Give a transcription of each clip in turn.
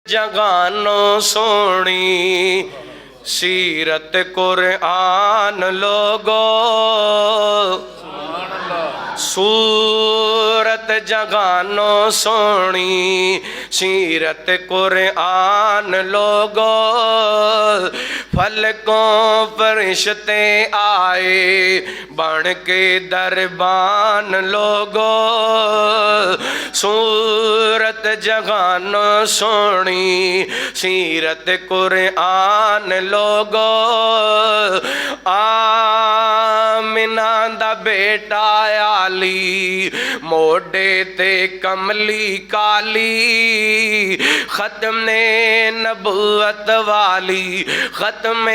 جگانو سونی سیرت قرآن لوگو سورت جگانو سونی سیرت قرآن لوگو فلکوں فرشتے آئے بن کے دربان لوگو سورت جگانو سونی سیرت قرآن لوگو آمنہ دا بیٹا علی موڈے تے کملی کالی ختم نبوت والی ختم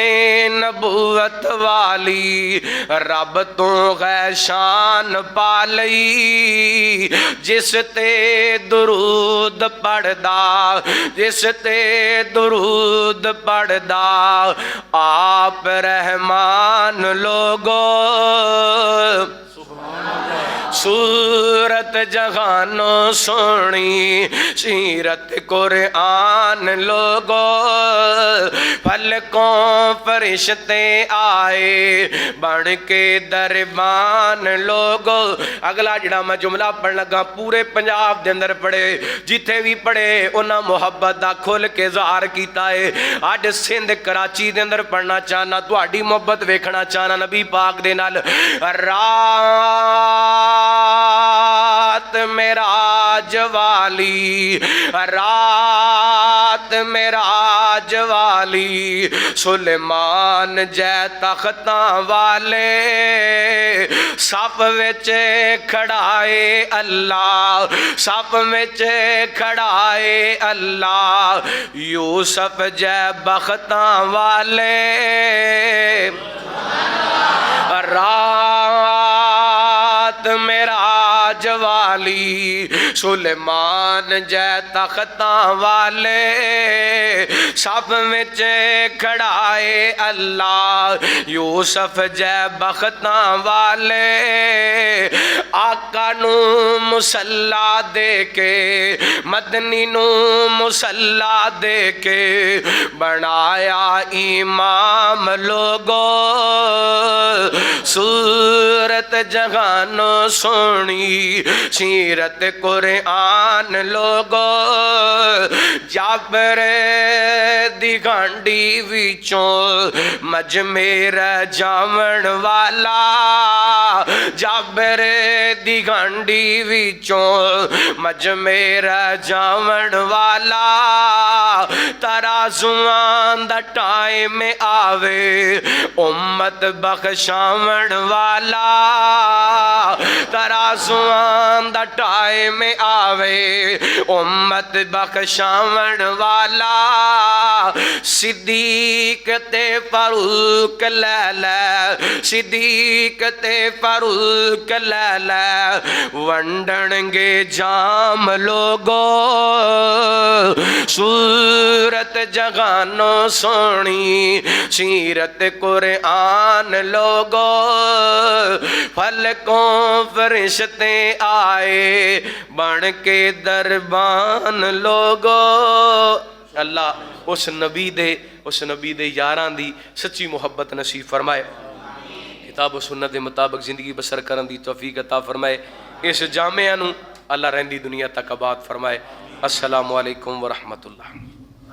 نبوت والی رب تو غیر شان پالی جس تے درود پڑھدا جس تے درود پڑھدا آپ رحمان لوگو سورت جہانو سونی سیرت قرآن لوگو پھلکوں فرشتے آئے بن کے دربان لوگو اگلا جڑا میں جملہ پڑھ لگا پورے پنجاب دے اندر پڑھے جتھے بھی پڑھے انہاں محبت دا کھول کے ظاہر کیتا ہے آج سندھ کراچی دے اندر پڑھنا چاہنا تو آڈی محبت ویکھنا چاہنا نبی پاک دے نال رات معراج والی رات معراج والی سلیمان جے تختاں والے صف وچ کھڑائے اللہ صف وچ کھڑائے اللہ یوسف جے بختاں والے رات معراج والی سلیمان جے تختاں والے صف وچ کھڑائے اللہ یوسف جے بختاں والے آقا نو مصلا دے کے مدنی نو مصلا دے کے بنایا امام لوگو سورت جہانو سونی سیرت قرآن لوگو جابر دی گھانڈی وچوں مجمیر جاون والا جابر دی گھانڈی وچوں مجمیر جاون والا ترازوان دا ٹائم آوے امت بخشاون والا ترازوان دا ٹائم آوے امت بخشاون والا صدیق تے فاروق لے لے صدیق تے فاروق لے لے ونڈن گے جام لوگو سورت جہانو سونی سیرت قرآن لوگو فلکوں فرشتے آئے بن کے دربان لوگو اللہ اس نبی دے یاران دی سچی محبت نصیب فرمائے کتاب و سنت دے مطابق زندگی بسر کرن دی توفیق عطا فرمائے اس جامعہ نو اللہ رہندی دنیا تک آباد فرمائے السلام علیکم ورحمت اللہ